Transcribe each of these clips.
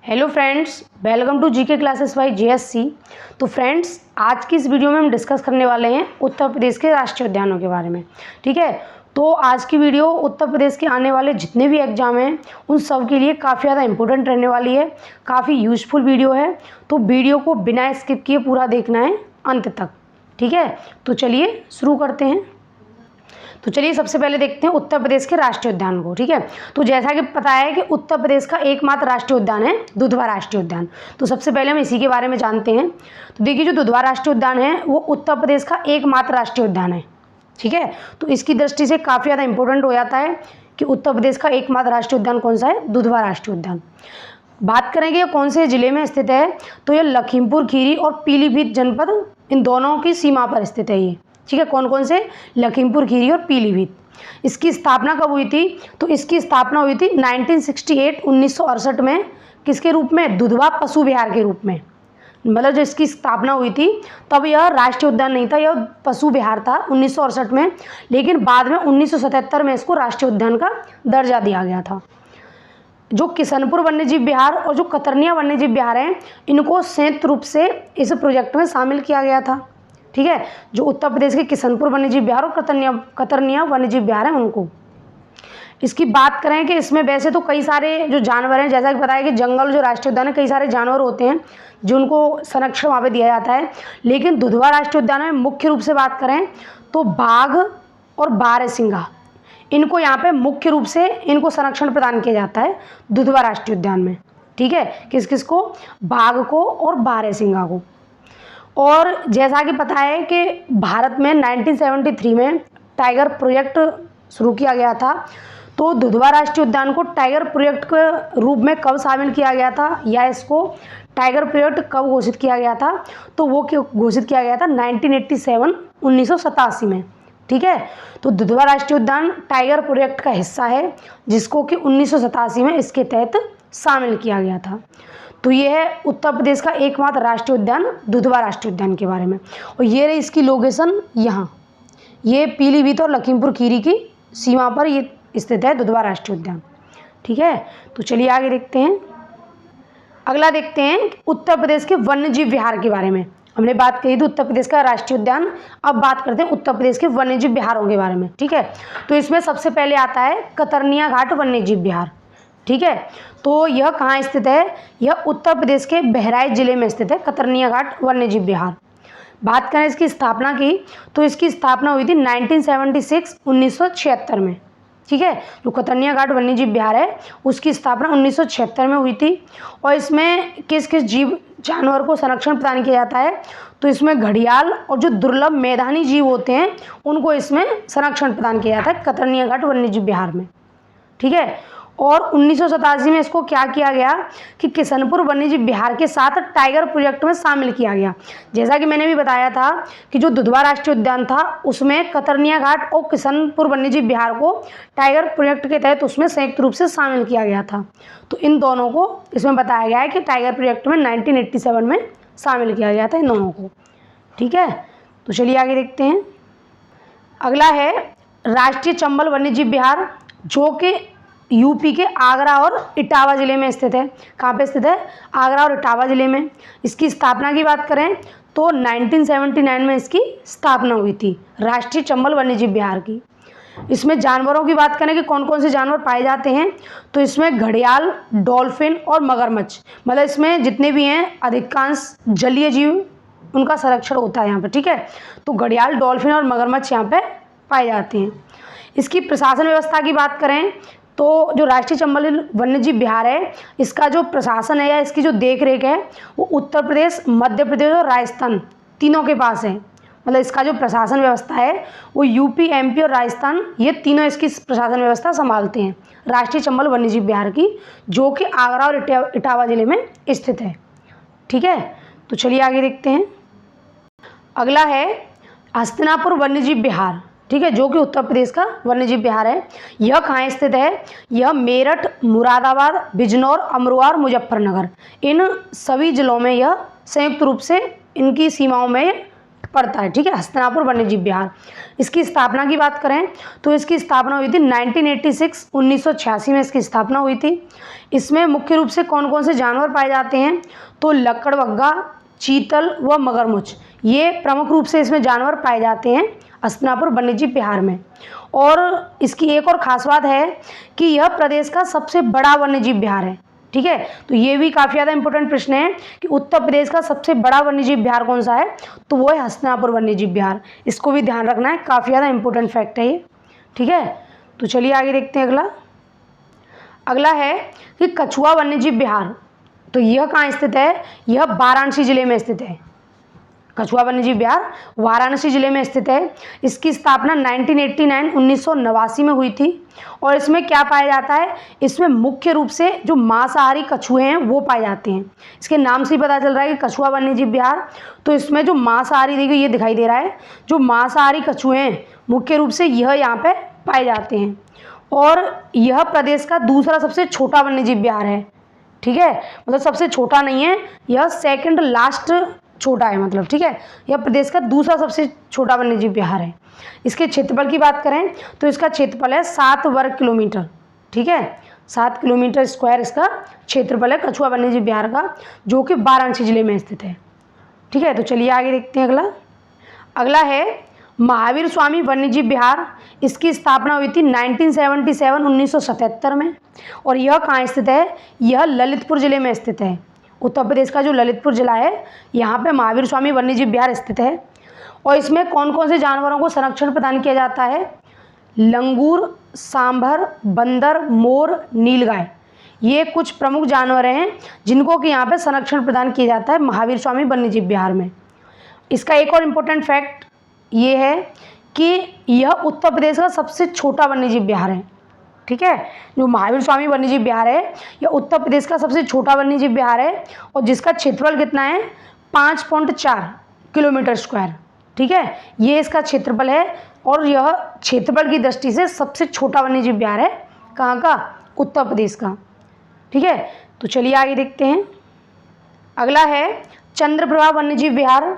Hello friends, welcome to GK classes by JSC. तो friends, आज की इस वीडियो में हम डिस्कस करने वाले हैं उत्तर प्रदेश के राष्ट्रीय उद्यानों के बारे में। ठीक है, तो आज की वीडियो उत्तर प्रदेश के आने वाले जितने भी एग्जाम हैं उन सब के लिए काफ़ी ज़्यादा इंपॉर्टेंट रहने वाली है, काफ़ी यूजफुल वीडियो है। तो वीडियो को बिना स्किप किए पूरा देखना है अंत तक। ठीक है, तो चलिए शुरू करते हैं। तो चलिए सबसे पहले देखते हैं उत्तर प्रदेश के राष्ट्रीय उद्यान को। ठीक है, तो जैसा कि पता है कि उत्तर प्रदेश का एकमात्र राष्ट्रीय उद्यान है दुधवा राष्ट्रीय उद्यान। तो सबसे पहले हम इसी के बारे में जानते हैं। तो देखिए, जो दुधवा राष्ट्रीय उद्यान है वो उत्तर प्रदेश का एकमात्र राष्ट्रीय उद्यान है। ठीक है, तो इसकी दृष्टि से काफ़ी ज़्यादा इंपॉर्टेंट हो जाता है कि उत्तर प्रदेश का एकमात्र राष्ट्रीय उद्यान कौन सा है, दुधवा राष्ट्रीय उद्यान। बात करेंगे कौन से जिले में स्थित है, तो ये लखीमपुर खीरी और पीलीभीत जनपद, इन दोनों की सीमा पर स्थित है ये। ठीक है, कौन कौन से, लखीमपुर खीरी और पीलीभीत। इसकी स्थापना कब हुई थी, तो इसकी स्थापना हुई थी 1968 में। किसके रूप में, दुधवा पशु विहार के रूप में। मतलब जब इसकी स्थापना हुई थी तब यह राष्ट्रीय उद्यान नहीं था, यह पशु विहार था 1968 में। लेकिन बाद में 1977 में इसको राष्ट्रीय उद्यान का दर्जा दिया गया था। जो किशनपुर वन्यजीव विहार और जो कतरनिया वन्यजीव विहार हैं, इनको संयुक्त रूप से इस प्रोजेक्ट में शामिल किया गया था। ठीक है, जो उत्तर प्रदेश के किशनपुर वन्यजीव विहार और कतरनिया वन्यजीव विहार हैं उनको। इसकी बात करें कि इसमें वैसे तो कई सारे जो जानवर हैं, जैसा कि बताया कि जंगल जो राष्ट्रीय उद्यान है, कई सारे जानवर होते हैं जिनको संरक्षण वहाँ पे दिया जाता है। लेकिन दुधवा राष्ट्रीय उद्यान में मुख्य रूप से बात करें तो बाघ और बारहसिंगा, इनको यहाँ पे मुख्य रूप से इनको संरक्षण प्रदान किया जाता है दुधवा राष्ट्रीय उद्यान में। ठीक है, किस किस को, बाघ को और बारहसिंगा को। और जैसा कि पता है कि भारत में 1973 में टाइगर प्रोजेक्ट शुरू किया गया था। तो दुधवा राष्ट्रीय उद्यान को टाइगर प्रोजेक्ट के रूप में कब शामिल किया गया था, या इसको टाइगर प्रोजेक्ट कब घोषित किया गया था, तो वो घोषित किया गया था 1987 में। ठीक है, तो दुधवा राष्ट्रीय उद्यान टाइगर प्रोजेक्ट का हिस्सा है, जिसको कि 1987 में इसके तहत शामिल किया गया था। तो ये है उत्तर प्रदेश का एकमात्र राष्ट्रीय उद्यान दुधवा राष्ट्रीय उद्यान के बारे में। और ये रही इसकी लोकेशन, यहाँ ये पीलीभीत और लखीमपुर खीरी की सीमा पर ये स्थित है दुधवा राष्ट्रीय उद्यान। ठीक है, तो चलिए आगे देखते हैं। अगला देखते हैं उत्तर प्रदेश के वन्यजीव विहार के बारे में। हमने बात कही थी उत्तर प्रदेश का राष्ट्रीय उद्यान, अब बात करते हैं उत्तर प्रदेश के वन्यजीव विहारों के बारे में। ठीक है, तो इसमें सबसे पहले आता है कतरनिया घाट वन्यजीव विहार। ठीक है, तो यह कहाँ स्थित है, यह उत्तर प्रदेश के बहराइच जिले में स्थित है कतरनिया घाट वन्यजीव विहार। बात करें इसकी स्थापना की, तो इसकी स्थापना हुई थी 1976 में। ठीक है, जो कतरनिया घाट वन्यजीव विहार है उसकी स्थापना 1976 में हुई थी। और इसमें किस किस जीव जानवर को संरक्षण प्रदान किया जाता है, तो इसमें घड़ियाल और जो दुर्लभ मैदानी जीव होते हैं उनको इसमें संरक्षण प्रदान किया जाता है कतरनिया घाट वन्यजीव विहार में। ठीक है, और 1987 में इसको क्या किया गया कि किशनपुर वन्यजीव विहार के साथ टाइगर प्रोजेक्ट में शामिल किया गया। जैसा कि मैंने भी बताया था कि जो दुधवा राष्ट्रीय उद्यान था उसमें कतरनिया घाट और किशनपुर वन्यजीव विहार को टाइगर प्रोजेक्ट के तहत उसमें संयुक्त रूप से शामिल किया गया था। तो इन दोनों को इसमें बताया गया है कि टाइगर प्रोजेक्ट में 1987 में शामिल किया गया था इन दोनों को। ठीक है, तो चलिए आगे देखते हैं। अगला है राष्ट्रीय चंबल वन्यजीव विहार, जो कि यूपी के आगरा और इटावा ज़िले में स्थित है। कहाँ पे स्थित है, आगरा और इटावा ज़िले में। इसकी स्थापना की बात करें तो 1979 में इसकी स्थापना हुई थी राष्ट्रीय चंबल वन्यजीव विहार की। इसमें जानवरों की बात करें कि कौन कौन से जानवर पाए जाते हैं, तो इसमें घड़ियाल, डॉल्फिन और मगरमच्छ, मतलब इसमें जितने भी हैं अधिकांश जलीय जीव उनका संरक्षण होता है यहाँ पर। ठीक है, तो घड़ियाल, डॉल्फिन और मगरमच्छ यहाँ पे पाए जाते हैं। इसकी प्रशासन व्यवस्था की बात करें तो जो राष्ट्रीय चंबल वन्यजीव विहार है इसका जो प्रशासन है या इसकी जो देख रेख है वो उत्तर प्रदेश, मध्य प्रदेश और राजस्थान तीनों के पास है। मतलब इसका जो प्रशासन व्यवस्था है वो यूपी, एमपी और राजस्थान, ये तीनों इसकी प्रशासन व्यवस्था संभालते हैं राष्ट्रीय चंबल वन्यजीव विहार की, जो कि आगरा और इटावा जिले में स्थित है। ठीक है, तो चलिए आगे देखते हैं। अगला है हस्तिनापुर वन्यजीव विहार। ठीक है, जो कि उत्तर प्रदेश का वन्यजीव विहार है। यह कहाँ स्थित है, यह मेरठ, मुरादाबाद, बिजनौर, अमरोहा और मुजफ्फरनगर, इन सभी जिलों में यह संयुक्त रूप से इनकी सीमाओं में पड़ता है। ठीक है, हस्तिनापुर वन्यजीव विहार। इसकी स्थापना की बात करें तो इसकी स्थापना हुई थी 1986 में इसकी स्थापना हुई थी। इसमें मुख्य रूप से कौन कौन से जानवर पाए जाते हैं, तो लकड़बग्गा, चीतल व मगरमच्छ, ये प्रमुख रूप से इसमें जानवर पाए जाते हैं हस्तिनापुर वन्यजीव विहार में। और इसकी एक और खास बात है कि यह प्रदेश का सबसे बड़ा वन्यजीव विहार है। ठीक है, तो ये भी काफ़ी ज़्यादा इंपॉर्टेंट प्रश्न है कि उत्तर प्रदेश का सबसे बड़ा वन्यजीव विहार कौन सा है, तो वो है हस्तिनापुर वन्यजीव विहार। इसको भी ध्यान रखना है, काफ़ी ज़्यादा इंपॉर्टेंट फैक्ट है ये। ठीक है, तो चलिए आगे देखते हैं। अगला है कि कछुआ वन्यजीव विहार, तो यह कहाँ स्थित है, यह वाराणसी जिले में स्थित है। कछुआ वन्यजीव विहार वाराणसी जिले में स्थित है। इसकी स्थापना 1989 में हुई थी। और इसमें क्या पाया जाता है, इसमें मुख्य रूप से जो मांसाहारी कछुए हैं वो पाए जाते हैं। इसके नाम से ही पता चल रहा है कि कछुआ वन्यजीव विहार, तो इसमें जो मांसाहारी, देखिए ये दिखाई दे रहा है, जो मांसाहारी कछुए हैं मुख्य रूप से यह यहाँ पे पाए जाते हैं। और यह प्रदेश का दूसरा सबसे छोटा वन्यजीव विहार है। ठीक है, मतलब सबसे छोटा नहीं है, यह सेकंड लास्ट छोटा है, मतलब ठीक है, यह प्रदेश का दूसरा सबसे छोटा वन्यजीव विहार है। इसके क्षेत्रफल की बात करें तो इसका क्षेत्रफल है 7 वर्ग किलोमीटर। ठीक है, 7 किलोमीटर स्क्वायर इसका क्षेत्रफल है कछुआ वन्यजीव विहार का, जो कि वाराणसी जिले में स्थित है। ठीक है, तो चलिए आगे देखते हैं। अगला है महावीर स्वामी वन्यजीव विहार। इसकी स्थापना हुई थी 1977 में। और यह कहाँ स्थित है, यह ललितपुर जिले में स्थित है। उत्तर प्रदेश का जो ललितपुर जिला है, यहाँ पे महावीर स्वामी वन्यजीव विहार स्थित है। और इसमें कौन कौन से जानवरों को संरक्षण प्रदान किया जाता है, लंगूर, सांभर, बंदर, मोर, नीलगाय, ये कुछ प्रमुख जानवर हैं जिनको कि यहाँ पे संरक्षण प्रदान किया जाता है महावीर स्वामी वन्यजीव विहार में। इसका एक और इम्पोर्टेंट फैक्ट ये है कि यह उत्तर प्रदेश का सबसे छोटा वन्यजीव विहार है। ठीक है, जो महावीर स्वामी वन्यजीव विहार है यह उत्तर प्रदेश का सबसे छोटा वन्यजीव विहार है और जिसका क्षेत्रफल कितना है, 5.4 किलोमीटर स्क्वायर। ठीक है, ये इसका क्षेत्रफल है और यह क्षेत्रफल की दृष्टि से सबसे छोटा वन्यजीव विहार है। कहाँ का, उत्तर प्रदेश का। ठीक है, तो चलिए आगे देखते हैं। अगला है चंद्रप्रभा वन्यजीव विहार।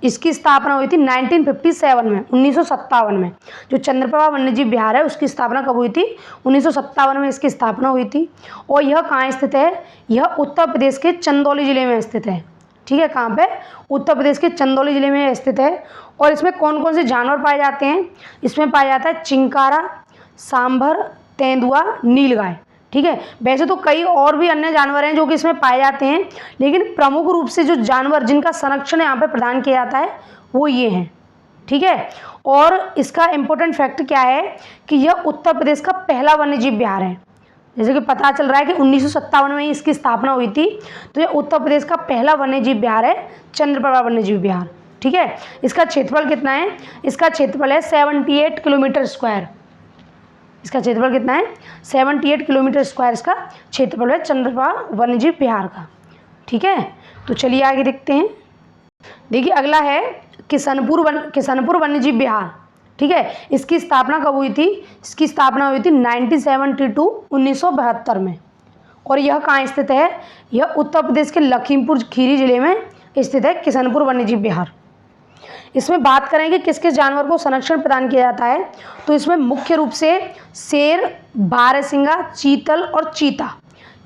इसकी स्थापना हुई थी 1957 में, 1957 में। जो चंद्रप्रभा वन्यजीव विहार है उसकी स्थापना कब हुई थी, 1957 में इसकी स्थापना हुई थी। और यह कहाँ स्थित है, यह उत्तर प्रदेश के चंदौली जिले में स्थित है। ठीक है, कहाँ पे, उत्तर प्रदेश के चंदौली जिले में स्थित है। और इसमें कौन कौन से जानवर पाए जाते हैं, इसमें पाया जाता है चिंकारा, सांभर, तेंदुआ, नीलगाय। ठीक है, वैसे तो कई और भी अन्य जानवर हैं जो कि इसमें पाए जाते हैं, लेकिन प्रमुख रूप से जो जानवर जिनका संरक्षण यहाँ पे प्रदान किया जाता है वो ये हैं। ठीक है, और इसका इम्पोर्टेंट फैक्ट क्या है कि यह उत्तर प्रदेश का पहला वन्यजीव विहार है। जैसे कि पता चल रहा है कि 1957 में इसकी स्थापना हुई थी, तो यह उत्तर प्रदेश का पहला वन्यजीव विहार है, चंद्रप्रभा वन्यजीव विहार। ठीक है, इसका क्षेत्रफल कितना है, इसका क्षेत्रफल है 78 किलोमीटर स्क्वायर। इसका क्षेत्रफल कितना है, 78 किलोमीटर स्क्वायर इसका क्षेत्रफल है चंद्रप्रभा वन्यजीव विहार का। ठीक है, तो चलिए आगे देखते हैं। देखिए अगला है किशनपुर वन्यजीव विहार। ठीक है, इसकी स्थापना कब हुई थी, इसकी स्थापना हुई थी 1972 में। और यह कहाँ स्थित है, यह उत्तर प्रदेश के लखीमपुर खीरी जिले में स्थित है किशनपुर वन्यजीव विहार। इसमें बात करें कि किस किस जानवर को संरक्षण प्रदान किया जाता है, तो इसमें मुख्य रूप से शेर, बारहसिंगा, चीतल और चीता,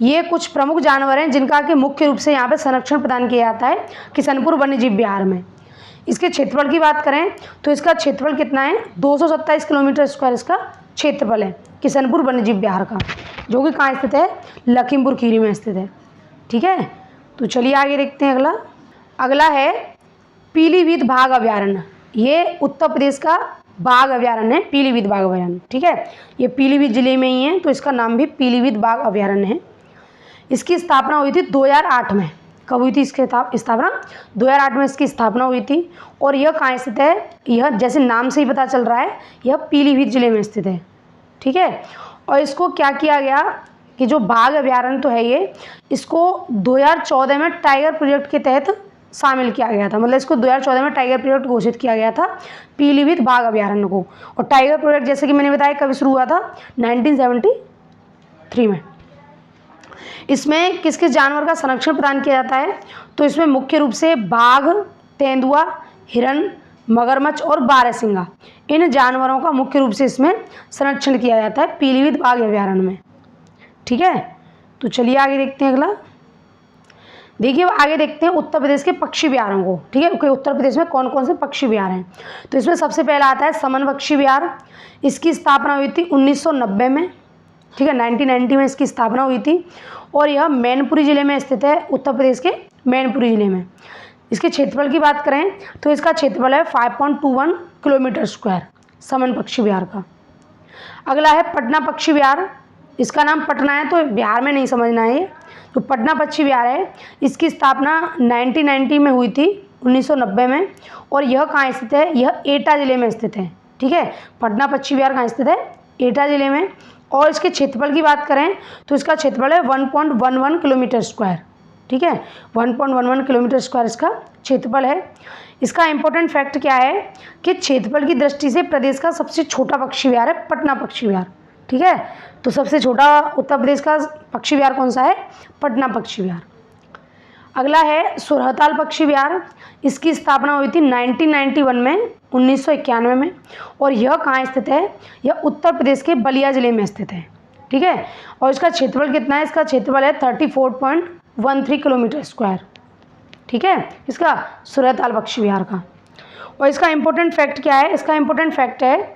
ये कुछ प्रमुख जानवर हैं जिनका कि मुख्य रूप से यहाँ पे संरक्षण प्रदान किया जाता है किशनपुर वन्यजीव विहार में। इसके क्षेत्रफल की बात करें तो इसका क्षेत्रफल कितना है, 227 किलोमीटर स्क्वायर इसका क्षेत्रफल है किशनपुर वन्यजीव विहार का, जो कि कहाँ स्थित है, लखीमपुर खीरी में स्थित है। ठीक है, तो चलिए आगे देखते हैं। अगला है पीलीभीत बाघ अभयारण्य। ये उत्तर प्रदेश का बाघ अभयारण्य है, पीलीभीत बाघ अभयारण्य। ठीक है, ये पीलीभीत जिले में ही है, तो इसका नाम भी पीलीभीत बाघ अभयारण्य है। इसकी स्थापना हुई थी 2008 में। कब हुई थी इसकी स्थापना, 2008 में इसकी स्थापना हुई थी। और यह कहाँ स्थित है, यह जैसे नाम से ही पता चल रहा है यह पीलीभीत जिले में स्थित है। ठीक है, और इसको क्या किया गया कि जो बाघ अभयारण्य तो है ये, इसको 2014 में टाइगर प्रोजेक्ट के तहत शामिल किया गया था। मतलब इसको 2014 में टाइगर प्रोजेक्ट घोषित किया गया था पीलीभीत बाघ अभयारण्य को। और टाइगर प्रोजेक्ट जैसे कि मैंने बताया कब शुरू हुआ था, 1973 में। इसमें किस किस जानवर का संरक्षण प्रदान किया जाता है, तो इसमें मुख्य रूप से बाघ, तेंदुआ, हिरन, मगरमच्छ और बारहसिंगा, इन जानवरों का मुख्य रूप से इसमें संरक्षण किया जाता है पीलीभीत बाघ अभयारण्य में। ठीक है, तो चलिए आगे देखते हैं अगला। देखिए आगे देखते हैं उत्तर प्रदेश के पक्षी विहारों को। ठीक है, उत्तर प्रदेश में कौन कौन से पक्षी विहार हैं। तो इसमें सबसे पहला आता है समन पक्षी विहार। इसकी स्थापना हुई थी 1990 में। ठीक है, 1990 में इसकी स्थापना हुई थी और यह मैनपुरी ज़िले में स्थित है, उत्तर प्रदेश के मैनपुरी ज़िले में। इसके क्षेत्रफल की बात करें तो इसका क्षेत्रफल है 5.21 किलोमीटर स्क्वायर, समन पक्षी विहार का। अगला है पटना पक्षी विहार। इसका नाम पटना है तो बिहार में नहीं समझना है ये। तो पटना पक्षी विहार है, इसकी स्थापना 1990 में हुई थी, 1990 में। और यह कहाँ स्थित है, यह एटा ज़िले में स्थित है। ठीक है, पटना पक्षी विहार कहाँ स्थित है, एटा ज़िले में। और इसके क्षेत्रफल की बात करें तो इसका क्षेत्रफल है 1.11 किलोमीटर स्क्वायर। ठीक है, 1.11 किलोमीटर स्क्वायर इसका क्षेत्रफल है। इसका इंपॉर्टेंट फैक्ट क्या है कि क्षेत्रफल की दृष्टि से प्रदेश का सबसे छोटा पक्षी विहार है पटना पक्षी विहार। ठीक है, तो सबसे छोटा उत्तर प्रदेश का पक्षी विहार कौन सा है, पटना पक्षी विहार। अगला है सुरहताल पक्षी विहार। इसकी स्थापना हुई थी 1991 में, 1991 में। और यह कहाँ स्थित है, यह उत्तर प्रदेश के बलिया ज़िले में स्थित है। ठीक है, और इसका क्षेत्रफल कितना है, इसका क्षेत्रफल है 34.13 किलोमीटर स्क्वायर। ठीक है, इसका सुरहताल पक्षी विहार का। और इसका इंपॉर्टेंट फैक्ट क्या है, इसका इंपॉर्टेंट फैक्ट है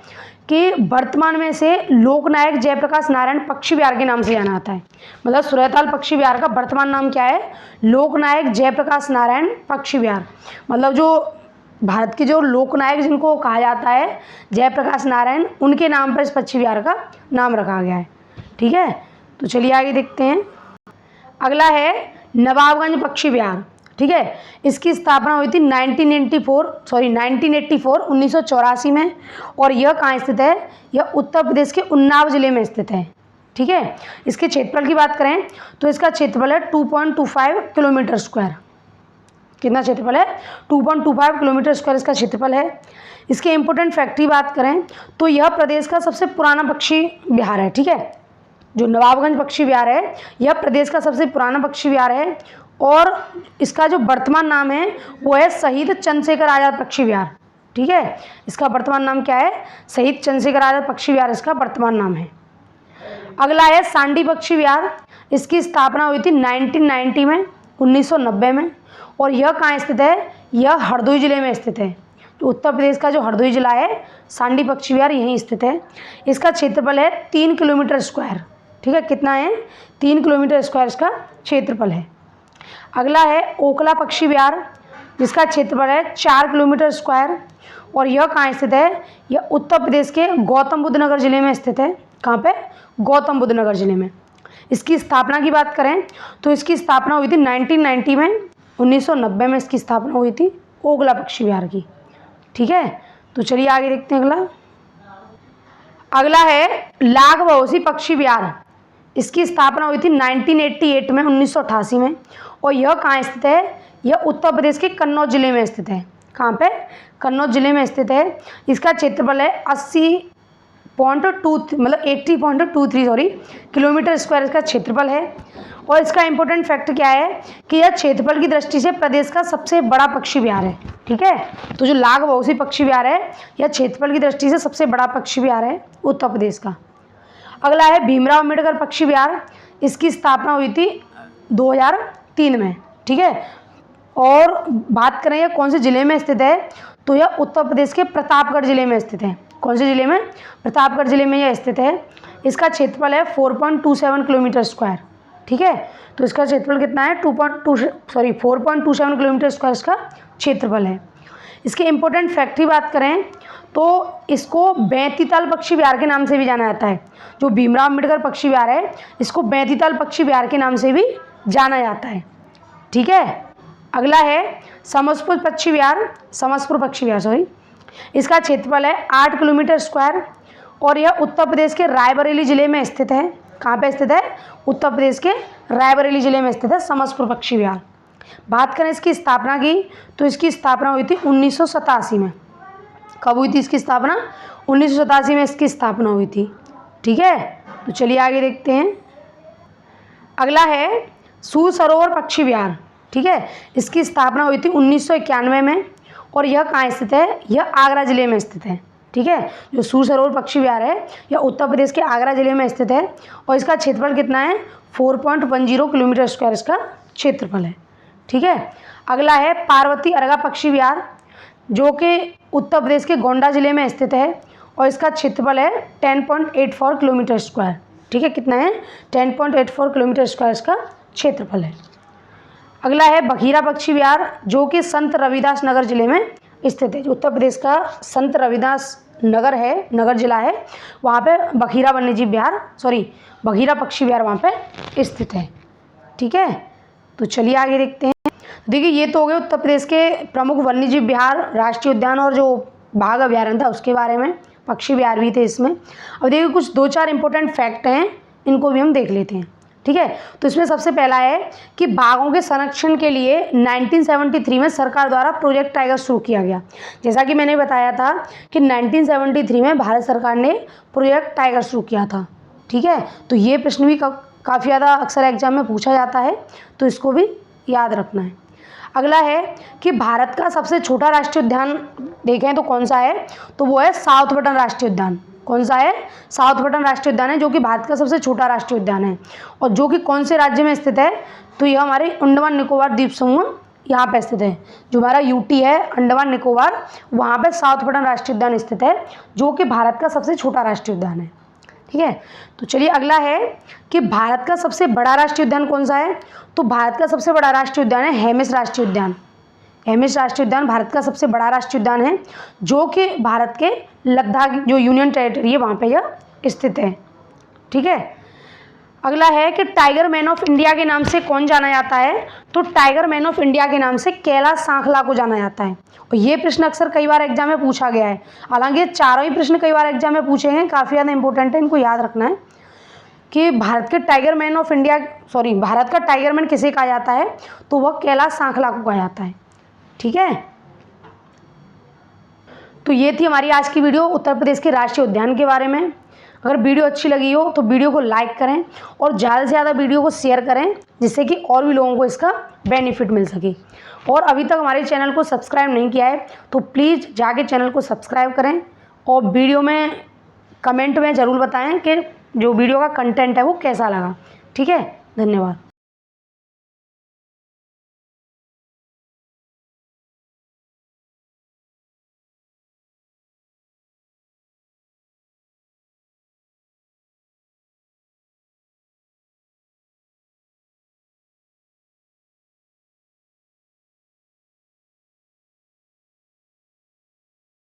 कि वर्तमान में इसे लोकनायक जयप्रकाश नारायण पक्षी विहार के नाम से जाना जाता है। मतलब सुरहताल पक्षी विहार का वर्तमान नाम क्या है, लोकनायक जयप्रकाश नारायण पक्षी विहार। मतलब जो भारत के जो लोकनायक जिनको कहा जाता है जयप्रकाश नारायण, उनके नाम पर इस पक्षी विहार का नाम रखा गया है। ठीक है, तो चलिए आगे देखते हैं। अगला है नवाबगंज पक्षी विहार। ठीक है, इसकी स्थापना हुई थी 1984 में। और यह कहाँ स्थित है, यह उत्तर प्रदेश के उन्नाव ज़िले में स्थित है। ठीक है, इसके क्षेत्रफल की बात करें तो इसका क्षेत्रफल है 2.25 किलोमीटर स्क्वायर। कितना क्षेत्रफल है, 2.25 किलोमीटर स्क्वायर इसका क्षेत्रफल है। इसके इंपॉर्टेंट फैक्ट की बात करें तो यह प्रदेश का सबसे पुराना पक्षी विहार है। ठीक है, जो नवाबगंज पक्षी विहार है यह प्रदेश का सबसे पुराना पक्षी विहार है। और इसका जो वर्तमान नाम है वो है शहीद चंद्रशेखर आज़ाद पक्षी विहार। ठीक है, इसका वर्तमान नाम क्या है, शहीद चंद्रशेखर आज़ाद पक्षी विहार इसका वर्तमान नाम है। अगला है सांडी पक्षी विहार। इसकी स्थापना हुई थी 1990 में, 1990 में। और यह कहाँ स्थित है, यह हरदोई ज़िले में स्थित है। तो उत्तर प्रदेश का जो हरदोई ज़िला है, सांडी पक्षी विहार यहीं स्थित है। इसका क्षेत्रफल है 3 किलोमीटर स्क्वायर। ठीक है, कितना है, 3 किलोमीटर स्क्वायर इसका क्षेत्रफल है। अगला है ओखला पक्षी विहार, जिसका क्षेत्रफल है 4 किलोमीटर स्क्वायर। और यह कहाँ स्थित है, यह उत्तर प्रदेश के गौतम बुद्ध नगर ज़िले में स्थित है। कहाँ पे, गौतम बुद्ध नगर ज़िले में। इसकी स्थापना की बात करें तो इसकी स्थापना हुई थी 1990 में, 1990 में इसकी स्थापना हुई थी ओखला पक्षी विहार की। ठीक है, तो चलिए आगे देखते हैं अगला। अगला है लाख बहोसी पक्षी विहार। इसकी स्थापना हुई थी 1988 में, 1988 में। और यह कहाँ स्थित है, यह उत्तर प्रदेश के कन्नौज ज़िले में स्थित है। कहाँ पे, कन्नौज ज़िले में स्थित है। इसका क्षेत्रफल है 80.23 किलोमीटर स्क्वायर इसका क्षेत्रफल है। और इसका इंपॉर्टेंट फैक्ट क्या है कि यह क्षेत्रफल की दृष्टि से प्रदेश का सबसे बड़ा पक्षी विहार है। ठीक है, तो जो लाख बहोसी पक्षी विहार है यह क्षेत्रफल की दृष्टि से सबसे बड़ा पक्षी विहार है उत्तर प्रदेश का। अगला है भीमराव अम्बेडकर पक्षी विहार। इसकी स्थापना हुई थी 2003 में। ठीक है, और बात करें यह कौन से ज़िले में स्थित है तो यह उत्तर प्रदेश के प्रतापगढ़ ज़िले में स्थित है। कौन से ज़िले में, प्रतापगढ़ ज़िले में यह स्थित है। इसका क्षेत्रफल है 4.27 किलोमीटर स्क्वायर। ठीक है, तो इसका क्षेत्रफल कितना है, 4.27 किलोमीटर स्क्वायर इसका क्षेत्रफल है। इसके इंपॉर्टेंट फैक्ट की बात करें तो इसको बैतीताल पक्षी विहार के नाम से भी जाना जाता है। जो भीमराव अम्बेडकर पक्षी विहार है इसको बैतीताल पक्षी विहार के नाम से भी जाना जाता है। ठीक है, अगला है समसपुर पक्षी विहार, इसका क्षेत्रफल है 8 किलोमीटर स्क्वायर। और यह उत्तर प्रदेश के रायबरेली ज़िले में स्थित है। कहाँ पे स्थित है, उत्तर प्रदेश के रायबरेली ज़िले में स्थित है समसपुर पक्षी विहार। बात करें इसकी स्थापना की तो इसकी स्थापना हुई थी 1987 में। कब हुई थी इसकी स्थापना, 1987 में इसकी स्थापना हुई थी। ठीक है, तो चलिए आगे देखते हैं। अगला है सूर सरोवर पक्षी विहार। ठीक है, इसकी स्थापना हुई थी 1991 में। और यह कहाँ स्थित है, यह आगरा ज़िले में स्थित है। ठीक है, जो सूर सरोवर पक्षी विहार है यह उत्तर प्रदेश के आगरा ज़िले में स्थित है और इसका क्षेत्रफल कितना है, 4.10 किलोमीटर स्क्वायर इसका क्षेत्रफल है। ठीक है, अगला है पार्वती अरगा पक्षी विहार, जो कि उत्तर प्रदेश के गोंडा ज़िले में स्थित है और इसका क्षेत्रफल है 10.84 किलोमीटर स्क्वायर। ठीक है, कितना है, 10.84 किलोमीटर स्क्वायर इसका क्षेत्रफल है। अगला है बखीरा पक्षी विहार, जो कि संत रविदास नगर जिले में स्थित है। जो उत्तर प्रदेश का संत रविदास नगर है, नगर जिला है, वहाँ पे बखीरा वन्यजीव विहार बखीरा पक्षी विहार वहाँ पे स्थित है। ठीक है, तो चलिए आगे देखते हैं। देखिए, ये तो हो गए उत्तर प्रदेश के प्रमुख वन्यजीव विहार, राष्ट्रीय उद्यान और जो बाघ अभ्यारण्य था उसके बारे में, पक्षी विहार भी थे इसमें। अब देखिए कुछ 2-4 इंपॉर्टेंट फैक्ट हैं, इनको भी हम देख लेते हैं। ठीक है, तो इसमें सबसे पहला है कि बाघों के संरक्षण के लिए 1973 में सरकार द्वारा प्रोजेक्ट टाइगर शुरू किया गया। जैसा कि मैंने बताया था कि 1973 में भारत सरकार ने प्रोजेक्ट टाइगर शुरू किया था। ठीक है, तो ये प्रश्न भी काफ़ी ज़्यादा अक्सर एग्जाम में पूछा जाता है, तो इसको भी याद रखना है। अगला है कि भारत का सबसे छोटा राष्ट्रीय उद्यान देखें तो कौन सा है, तो वो है साउथ बटन राष्ट्रीय उद्यान। कौन सा है, साउथ बटन राष्ट्रीय उद्यान है, जो कि भारत का सबसे छोटा राष्ट्रीय उद्यान है और जो कि कौन से राज्य में स्थित है, तो यह हमारे अंडमान निकोबार द्वीप समूह यहाँ पे स्थित है। जो हमारा यूटी है अंडमान निकोबार, वहाँ पे साउथ बटन राष्ट्रीय उद्यान स्थित है, जो कि भारत का सबसे छोटा राष्ट्रीय उद्यान है। ठीक है, तो चलिए अगला है कि भारत का सबसे बड़ा राष्ट्रीय उद्यान कौन सा है, तो भारत का सबसे बड़ा राष्ट्रीय उद्यान है हेमिस राष्ट्रीय उद्यान। हेमिस राष्ट्रीय उद्यान भारत का सबसे बड़ा राष्ट्रीय उद्यान है, जो कि भारत के लद्दाख जो यूनियन टेरिटरी है वहाँ पे यह स्थित है। ठीक है, अगला है कि टाइगर मैन ऑफ इंडिया के नाम से कौन जाना जाता है, तो टाइगर मैन ऑफ इंडिया के नाम से कैलाश सांखला को जाना जाता है। और ये प्रश्न अक्सर कई बार एग्जाम में पूछा गया है, हालांकि चारों ही प्रश्न कई बार एग्जाम में पूछे हैं, काफ़ी ज़्यादा इंपॉर्टेंट है, इनको याद रखना है कि भारत का टाइगर मैन किसे कहा जाता है, तो वह कैलाश सांखला को कहा जाता है। ठीक है, तो ये थी हमारी आज की वीडियो उत्तर प्रदेश के राष्ट्रीय उद्यान के बारे में। अगर वीडियो अच्छी लगी हो तो वीडियो को लाइक करें और ज़्यादा से ज़्यादा वीडियो को शेयर करें, जिससे कि और भी लोगों को इसका बेनिफिट मिल सके। और अभी तक हमारे चैनल को सब्सक्राइब नहीं किया है तो प्लीज़ जाके चैनल को सब्सक्राइब करें और वीडियो में कमेंट में ज़रूर बताएं कि जो वीडियो का कंटेंट है वो कैसा लगा। ठीक है, धन्यवाद।